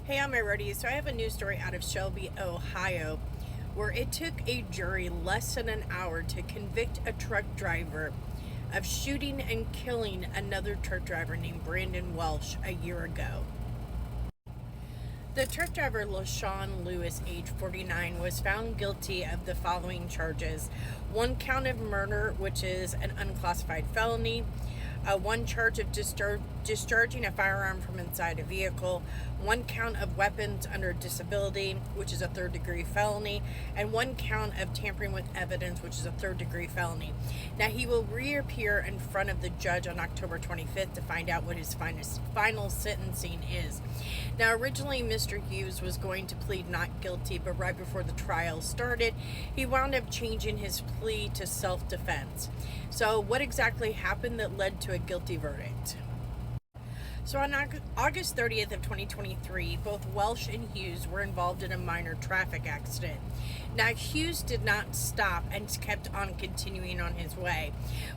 Hey, I'm Rody. So I have a news story out of Shelby, Ohio, where it took a jury less than an hour to convict a truck driver of shooting and killing another truck driver named Brandon Welsh a year ago. The truck driver, LaShawn Lewis, age 49, was found guilty of the following charges: one count of murder, which is an unclassified felony, one charge of discharging a firearm from inside a vehicle, one count of weapons under disability, which is a third-degree felony, and one count of tampering with evidence, which is a third-degree felony. Now, he will reappear in front of the judge on October 25th to find out what his final sentencing is. Now, originally, Mr. Hughes was going to plead not guilty, but right before the trial started, he wound up changing his plea to self-defense. So, what exactly happened that led to a guilty verdict? So on August 30th of 2023, both Welsh and Hughes were involved in a minor traffic accident. Now, Hughes did not stop and kept on continuing on his way.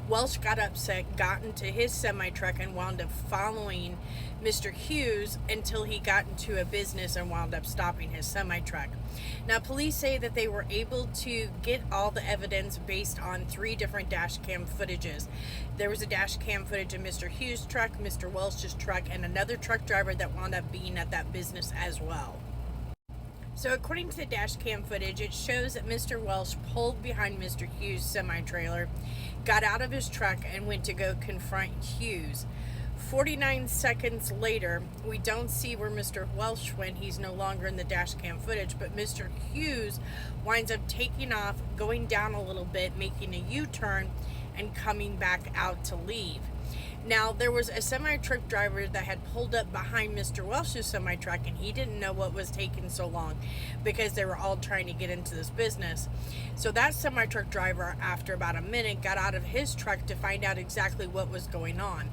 Welsh got upset, got into his semi-truck, and wound up following Mr. Hughes until he got into a business and wound up stopping his semi-truck. Now, police say that they were able to get all the evidence based on 3 different dash cam footages. There was a dash cam footage of Mr. Hughes' truck, Mr. Welsh's truck, and another truck driver that wound up being at that business as well. So according to the dash cam footage, it shows that Mr. Welsh pulled behind Mr. Hughes' semi-trailer, got out of his truck, and went to go confront Hughes. 49 seconds later, we don't see where Mr. Welsh went. He's no longer in the dash cam footage, but Mr. Hughes winds up taking off, going down a little bit, making a U-turn, and coming back out to leave. Now, there was a semi-truck driver that had pulled up behind Mr. Welsh's semi-truck, and he didn't know what was taking so long because they were all trying to get into this business. So that semi-truck driver, after about a minute, got out of his truck to find out exactly what was going on.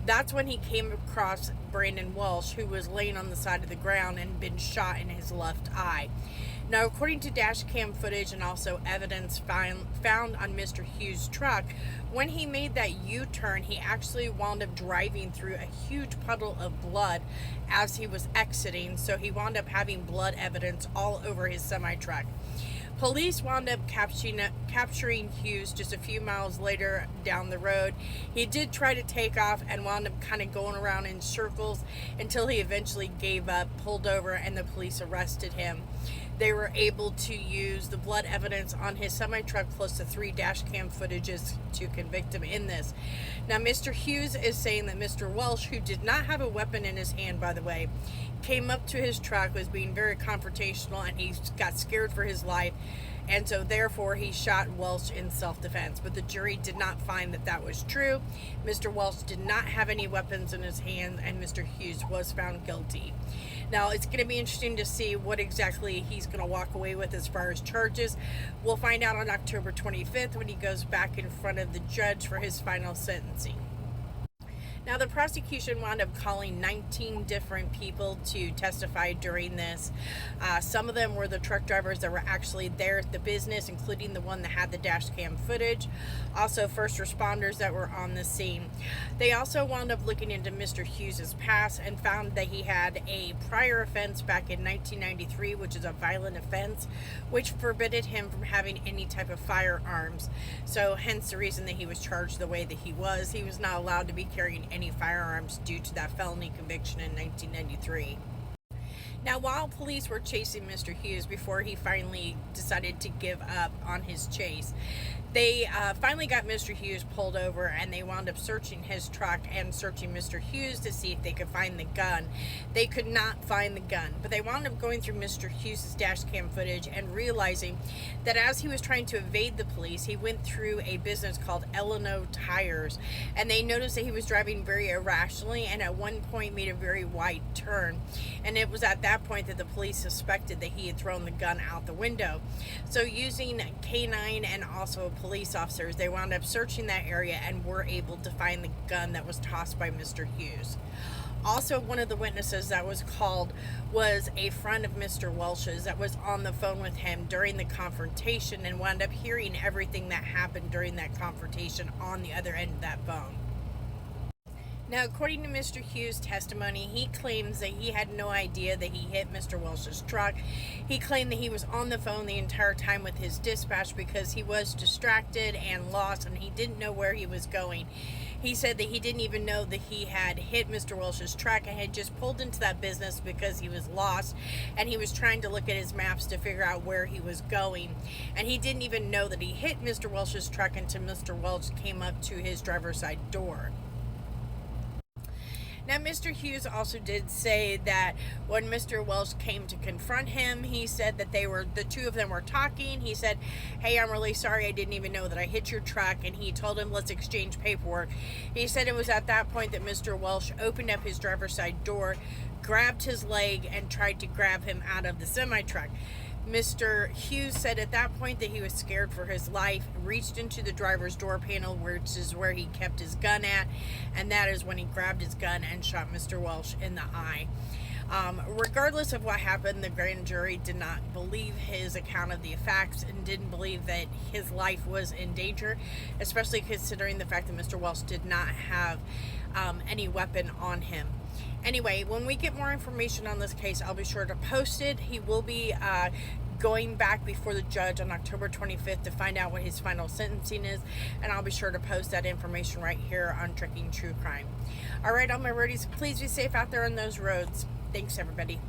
That's when he came across Brandon Welsh, who was laying on the side of the ground and been shot in his left eye. Now, according to dash cam footage and also evidence found on Mr. Hughes' truck, when he made that U-turn, he actually wound up driving through a huge puddle of blood as he was exiting, so he wound up having blood evidence all over his semi-truck. Police wound up capturing Hughes just a few miles later down the road. He did try to take off and wound up kind of going around in circles until he eventually gave up, pulled over, and the police arrested him. They were able to use the blood evidence on his semi-truck plus the 3 dash cam footages to convict him in this. Now, Mr. Hughes is saying that Mr. Welsh, who did not have a weapon in his hand, by the way, came up to his truck, was being very confrontational, and he got scared for his life, and so therefore he shot Welsh in self-defense. But the jury did not find that that was true. Mr. Welsh did not have any weapons in his hand, and Mr. Hughes was found guilty. Now, it's going to be interesting to see what exactly he's going to walk away with as far as charges. We'll find out on October 25th when he goes back in front of the judge for his final sentencing. Now, the prosecution wound up calling 19 different people to testify during this. Some of them were the truck drivers that were actually there at the business, including the one that had the dash cam footage. Also, first responders that were on the scene. They also wound up looking into Mr. Hughes' past and found that he had a prior offense back in 1993, which is a violent offense, which forbidded him from having any type of firearms. So, hence the reason that he was charged the way that he was. He was not allowed to be carrying any firearms due to that felony conviction in 1993. Now, while police were chasing Mr. Hughes before he finally decided to give up on his chase, they finally got Mr. Hughes pulled over, and they wound up searching his truck and searching Mr. Hughes to see if they could find the gun. They could not find the gun, but they wound up going through Mr. Hughes' dash cam footage and realizing that as he was trying to evade the police, he went through a business called Elano Tires, and they noticed that he was driving very irrationally and at one point made a very wide turn, and it was at that point that the police suspected that he had thrown the gun out the window. So using K9 and also police officers, they wound up searching that area and were able to find the gun that was tossed by Mr. Hughes. Also, one of the witnesses that was called was a friend of Mr. Welsh's that was on the phone with him during the confrontation and wound up hearing everything that happened during that confrontation on the other end of that phone. Now, according to Mr. Hughes' testimony, he claims that he had no idea that he hit Mr. Welsh's truck. He claimed that he was on the phone the entire time with his dispatch because he was distracted and lost and he didn't know where he was going. He said that he didn't even know that he had hit Mr. Welsh's truck and had just pulled into that business because he was lost and he was trying to look at his maps to figure out where he was going. And he didn't even know that he hit Mr. Welsh's truck until Mr. Welsh came up to his driver's side door. Now, Mr. Hughes also did say that when Mr. Welsh came to confront him, he said that the two of them were talking. He said, "Hey, I'm really sorry. I didn't even know that I hit your truck." And he told him, "Let's exchange paperwork." He said it was at that point that Mr. Welsh opened up his driver's side door, grabbed his leg, and tried to grab him out of the semi-truck. Mr. Hughes said at that point that he was scared for his life, reached into the driver's door panel, which is where he kept his gun at, and that is when he grabbed his gun and shot Mr. Welsh in the eye. Regardless of what happened, the grand jury did not believe his account of the facts and didn't believe that his life was in danger, especially considering the fact that Mr. Welsh did not have any weapon on him. Anyway, when we get more information on this case, I'll be sure to post it. He will be going back before the judge on October 25th to find out what his final sentencing is, and I'll be sure to post that information right here on Trucking True Crime. All right, all my roadies, please be safe out there on those roads. Thanks, everybody.